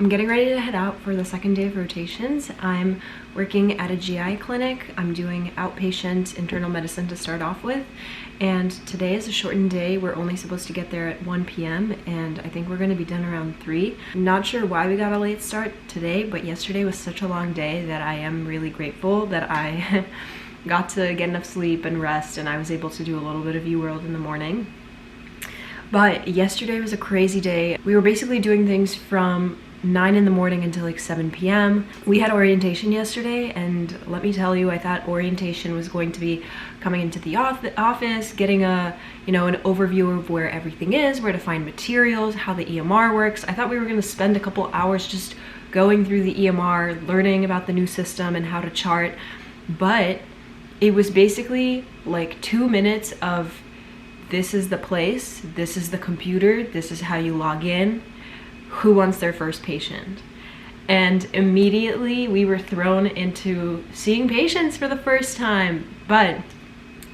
I'm getting ready to head out for the second day of rotations. I'm working at a GI clinic. I'm doing outpatient internal medicine to start off with. And today is a shortened day. We're only supposed to get there at 1 p.m. and I think we're gonna be done around 3. I'm not sure why we got a late start today, but yesterday was such a long day that I am really grateful that I got to get enough sleep and rest, and I was able to do a little bit of UWorld in the morning. But yesterday was a crazy day. We were basically doing things from 9 in the morning until like 7 p.m. We had orientation yesterday, and let me tell you, I thought orientation was going to be coming into the office, getting an overview of where everything is, where to find materials, how the EMR works. I thought we were going to spend a couple hours just going through the EMR, learning about the new system and how to chart, but it was basically like 2 minutes of this is the place, this is the computer, this is how you log in, who wants their first patient? And immediately we were thrown into seeing patients for the first time. But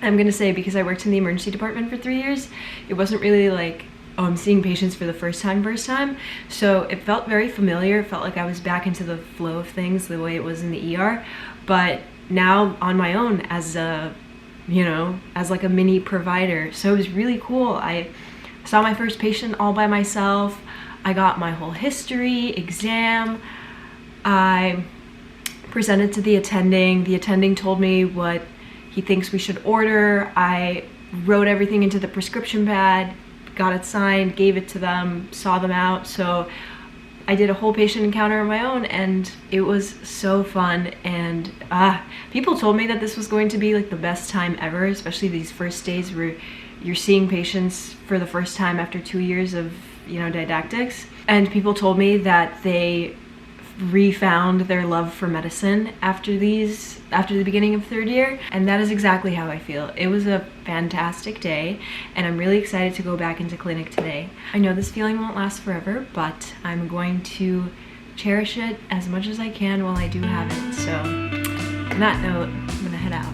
I'm gonna say, because I worked in the emergency department for 3 years, it wasn't really like, oh, I'm seeing patients for the first time. So it felt very familiar. It felt like I was back into the flow of things the way it was in the ER. But now on my own as like a mini provider. So it was really cool. I saw my first patient all by myself. I got my whole history, exam. I presented to the attending. The attending told me what he thinks we should order. I wrote everything into the prescription pad, got it signed, gave it to them, saw them out. So I did a whole patient encounter on my own, and it was so fun. And people told me that this was going to be like the best time ever, especially these first days where you're seeing patients for the first time after 2 years of didactics. And people told me that they refound their love for medicine after the beginning of 3rd year, and that is exactly how I feel. It was a fantastic day, and I'm really excited to go back into clinic today. I know this feeling won't last forever, but I'm going to cherish it as much as I can while I do have it. So on that note, I'm gonna head out.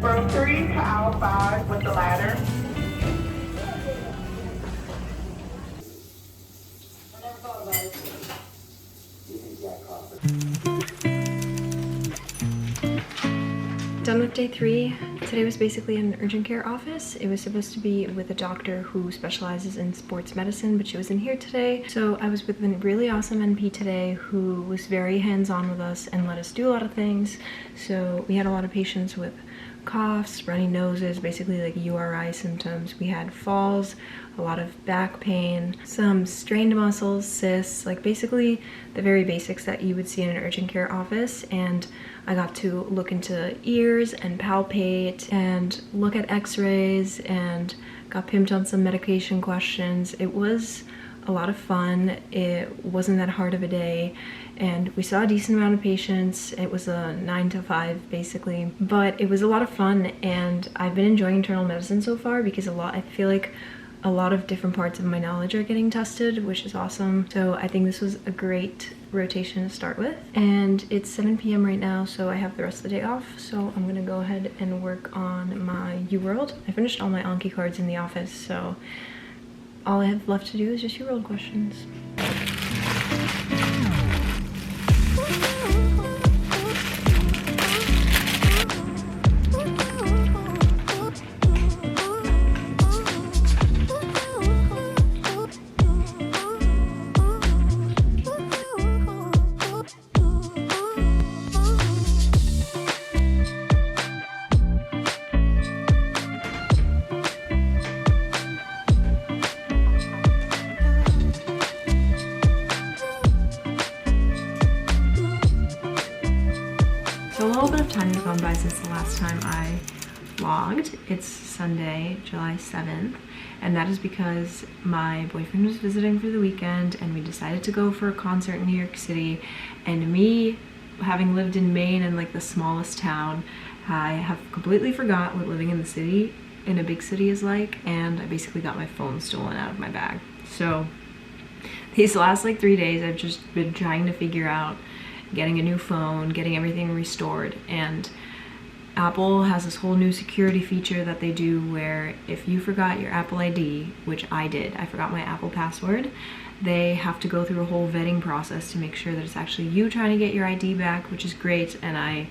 From 3 to aisle 5 with the ladder. Done with day 3. Today was basically an urgent care office. It was supposed to be with a doctor who specializes in sports medicine, but she wasn't here today. So I was with a really awesome NP today who was very hands-on with us and let us do a lot of things. So we had a lot of patients with coughs, runny noses, basically like URI symptoms. We had falls, a lot of back pain, some strained muscles, cysts, like basically the very basics that you would see in an urgent care office. And I got to look into ears and palpate and look at x-rays and got pimped on some medication questions. It was a lot of fun. It wasn't that hard of a day, and we saw a decent amount of patients. It was a 9 to 5 basically, but it was a lot of fun, and I've been enjoying internal medicine so far because I feel like a lot of different parts of my knowledge are getting tested, which is awesome. So I think this was a great rotation to start with. And it's 7 p.m. right now, so I have the rest of the day off. So I'm gonna go ahead and work on my UWorld. I finished all my Anki cards in the office, so all I have left to do is just UWorld questions. So a little bit of time has gone by since the last time I vlogged. It's Sunday, July 7th, and that is because my boyfriend was visiting for the weekend and we decided to go for a concert in New York City, and me, having lived in Maine in like the smallest town, I have completely forgot what living in the city, in a big city, is like, and I basically got my phone stolen out of my bag. So these last like 3 days, I've just been trying to figure out getting a new phone, getting everything restored, and Apple has this whole new security feature that they do where if you forgot your Apple ID, which I did, I forgot my Apple password, they have to go through a whole vetting process to make sure that it's actually you trying to get your ID back, which is great, and I,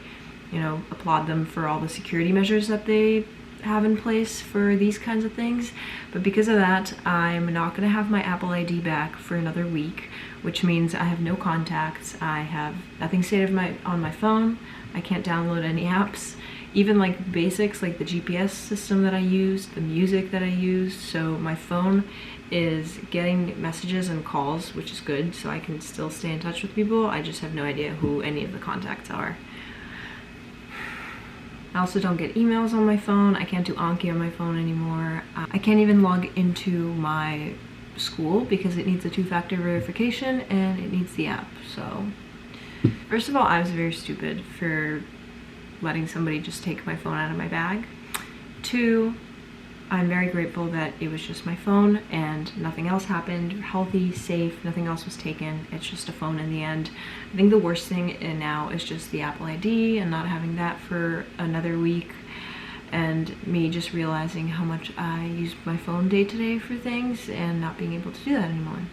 applaud them for all the security measures that they have in place for these kinds of things. But because of that, I'm not gonna have my Apple ID back for another week, which means I have no contacts, I have nothing saved on my phone, I can't download any apps, even like basics like the GPS system that I used, the music that I used. So my phone is getting messages and calls, which is good, so I can still stay in touch with people. I just have no idea who any of the contacts are. I also don't get emails on my phone. I can't do Anki on my phone anymore. I can't even log into my school because it needs a 2-factor verification and it needs the app. So first of all, I was very stupid for letting somebody just take my phone out of my bag. 2, I'm very grateful that it was just my phone and nothing else happened. Healthy, safe, nothing else was taken. It's just a phone in the end. I think the worst thing now is just the Apple ID and not having that for another week, and me just realizing how much I use my phone day to day for things and not being able to do that anymore.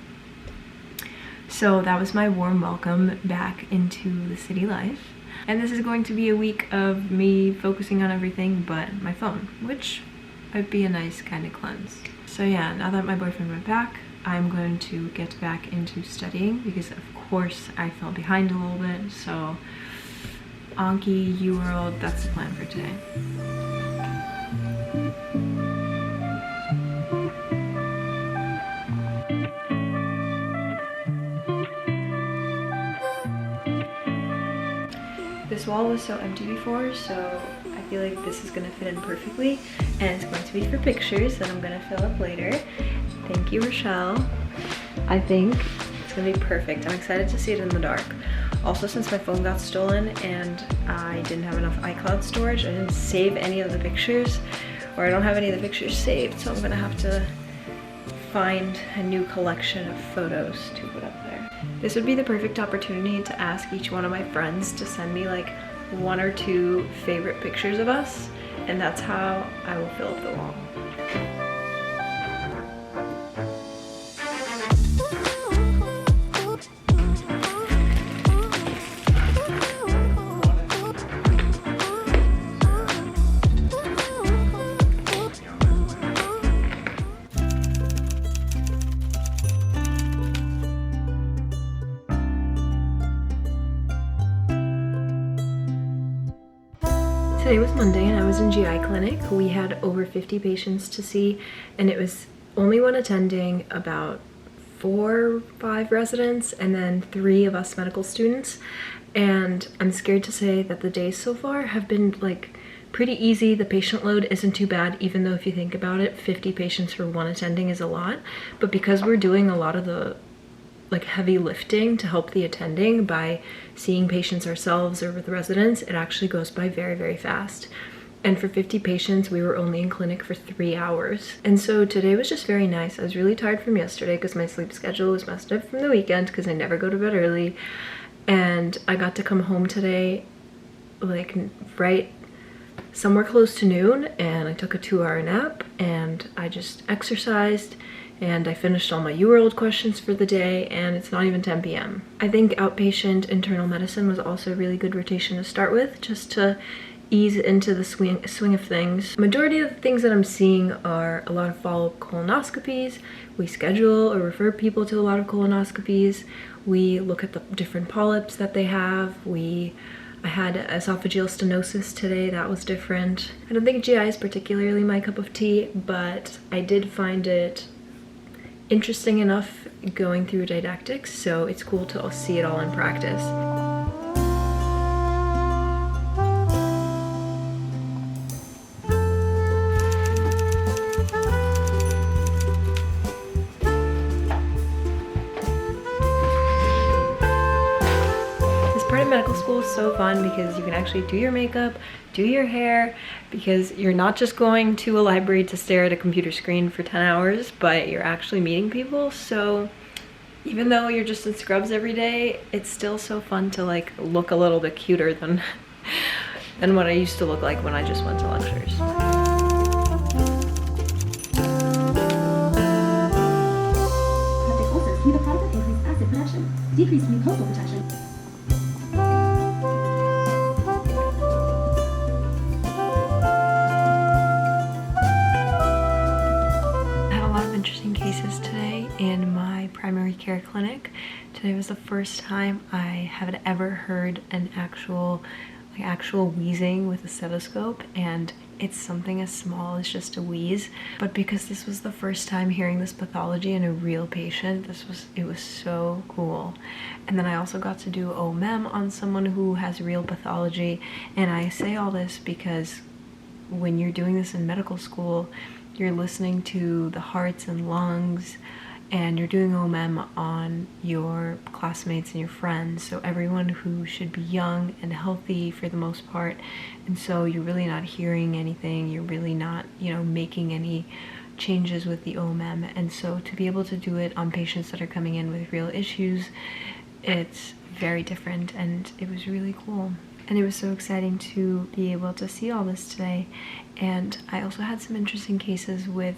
So that was my warm welcome back into the city life. And this is going to be a week of me focusing on everything but my phone, which might be a nice kind of cleanse. So yeah, now that my boyfriend went back, I'm going to get back into studying because of course I fell behind a little bit. So Anki, UWorld, that's the plan for today. This wall was so empty before, so I feel like this is gonna fit in perfectly, and it's going to be for pictures that I'm gonna fill up later. Thank you, Rochelle. I think it's gonna be perfect. I'm excited to see it in the dark. Also, since my phone got stolen and I didn't have enough iCloud storage, I didn't save any of the pictures, or I don't have any of the pictures saved, so I'm gonna have to find a new collection of photos to put up there. This would be the perfect opportunity to ask each one of my friends to send me like 1 or 2 favorite pictures of us, and that's how I will fill up the wall. Today was Monday and I was in GI clinic. We had over 50 patients to see, and it was only one attending, about 4 or 5 residents, and then 3 of us medical students. And I'm scared to say that the days so far have been like pretty easy. The patient load isn't too bad, even though if you think about it, 50 patients for one attending is a lot. But because we're doing a lot of the like heavy lifting to help the attending by seeing patients ourselves or with residents, it actually goes by very, very fast. And for 50 patients, we were only in clinic for 3 hours. And so today was just very nice. I was really tired from yesterday because my sleep schedule was messed up from the weekend because I never go to bed early. And I got to come home today like right somewhere close to noon, and I took a 2-hour nap and I just exercised, and I finished all my UWorld questions for the day, and it's not even 10 p.m. I think outpatient internal medicine was also a really good rotation to start with, just to ease into the swing of things. Majority of the things that I'm seeing are a lot of follow-up colonoscopies. We schedule or refer people to a lot of colonoscopies. We look at the different polyps that they have. I had esophageal stenosis today. That was different. I don't think GI is particularly my cup of tea, but I did find it interesting enough going through didactics, so it's cool to see it all in practice. This part of medical school school is so fun because you can actually do your makeup, do your hair, because you're not just going to a library to stare at a computer screen for 10 hours, but you're actually meeting people. So even though you're just in scrubs every day, it's still so fun to like look a little bit cuter than than what I used to look like when I just went to lectures. Ulcers can be the product of increased acid production, decreased mucosal protection. I had a lot of interesting cases today in my primary care clinic. Today was the first time I have ever heard an actual wheezing with a stethoscope, and it's something as small as just a wheeze. But because this was the first time hearing this pathology in a real patient, it was so cool. And then I also got to do OMM on someone who has real pathology. And I say all this because when you're doing this in medical school, you're listening to the hearts and lungs, and you're doing OMM on your classmates and your friends, so everyone who should be young and healthy for the most part. And so you're really not hearing anything, you're really not, making any changes with the OMM. And so to be able to do it on patients that are coming in with real issues, it's very different, and it was really cool. And it was so exciting to be able to see all this today. And I also had some interesting cases with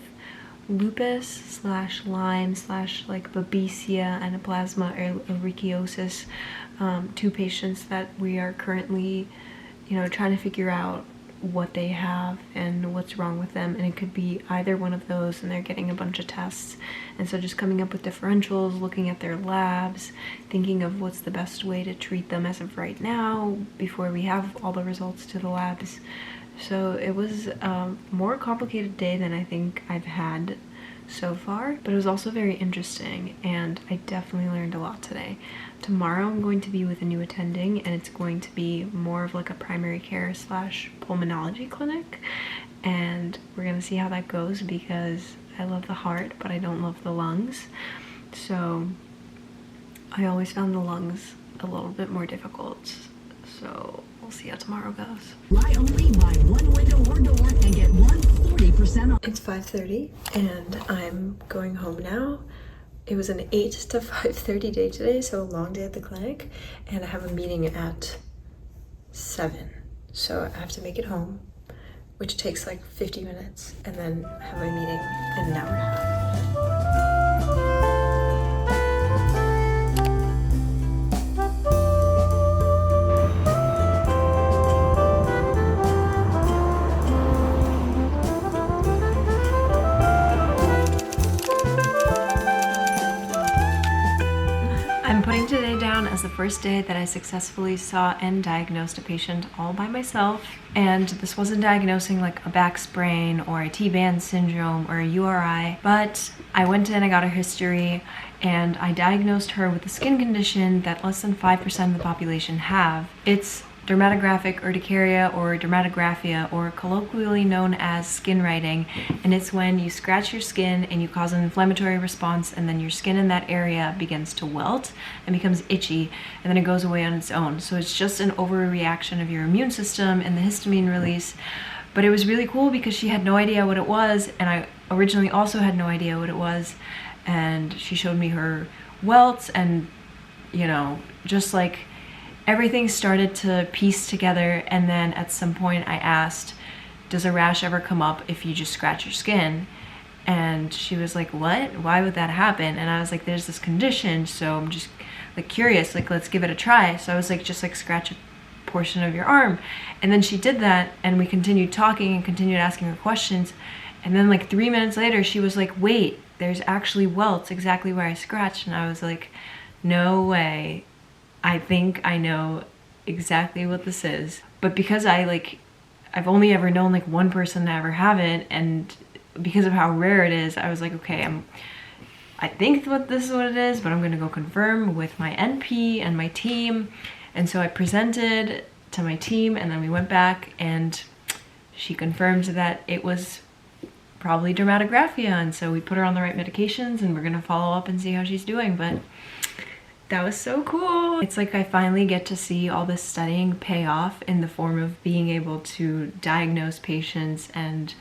lupus / Lyme / like Babesia, Anaplasma, or ehrlichiosis, 2 patients that we are currently, trying to figure out what they have and what's wrong with them. And it could be either one of those, and they're getting a bunch of tests. And so just coming up with differentials, looking at their labs, thinking of what's the best way to treat them as of right now before we have all the results to the labs. So it was a more complicated day than I think I've had so far, but it was also very interesting, and I definitely learned a lot today. Tomorrow I'm going to be with a new attending, and it's going to be more of like a primary care / pulmonology clinic, and we're gonna see how that goes because I love the heart, but I don't love the lungs. So I always found the lungs a little bit more difficult. So we'll see how tomorrow goes. Buy only by one window or door and get 140% off. It's 5:30 and I'm going home now. It was an 8 to 5:30 day today, so a long day at the clinic, and I have a meeting at 7. So I have to make it home, which takes like 50 minutes, and then I have my meeting in an hour and a half. I'm putting today down as the first day that I successfully saw and diagnosed a patient all by myself. And this wasn't diagnosing like a back sprain or a T-band syndrome or a URI, but I went in, I got her history, and I diagnosed her with a skin condition that less than 5% of the population have. It's dermatographic urticaria, or dermatographia, or colloquially known as skin writing, and it's when you scratch your skin and you cause an inflammatory response, and then your skin in that area begins to welt and becomes itchy, and then it goes away on its own. So it's just an overreaction of your immune system and the histamine release. But it was really cool because she had no idea what it was, and I originally also had no idea what it was, and she showed me her welts, and just like everything started to piece together. And then at some point I asked, does a rash ever come up if you just scratch your skin? And she was like, what? Why would that happen? And I was like, there's this condition, so I'm just like curious, like let's give it a try. So I was like, just like scratch a portion of your arm. And then she did that, and we continued talking and continued asking her questions. And then like 3 minutes later, she was like, wait, there's actually welts exactly where I scratched. And I was like, no way. I think I know exactly what this is. But because I've only ever known like one person to ever have it, and because of how rare it is, I was like, okay, I think this is what it is, but I'm gonna go confirm with my NP and my team. And so I presented to my team, and then we went back, and she confirmed that it was probably dermatographia. And so we put her on the right medications, and we're gonna follow up and see how she's doing. But That was so cool. It's like I finally get to see all this studying pay off in the form of being able to diagnose patients and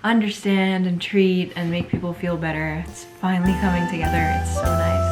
understand and treat and make people feel better. It's finally coming together. It's so nice.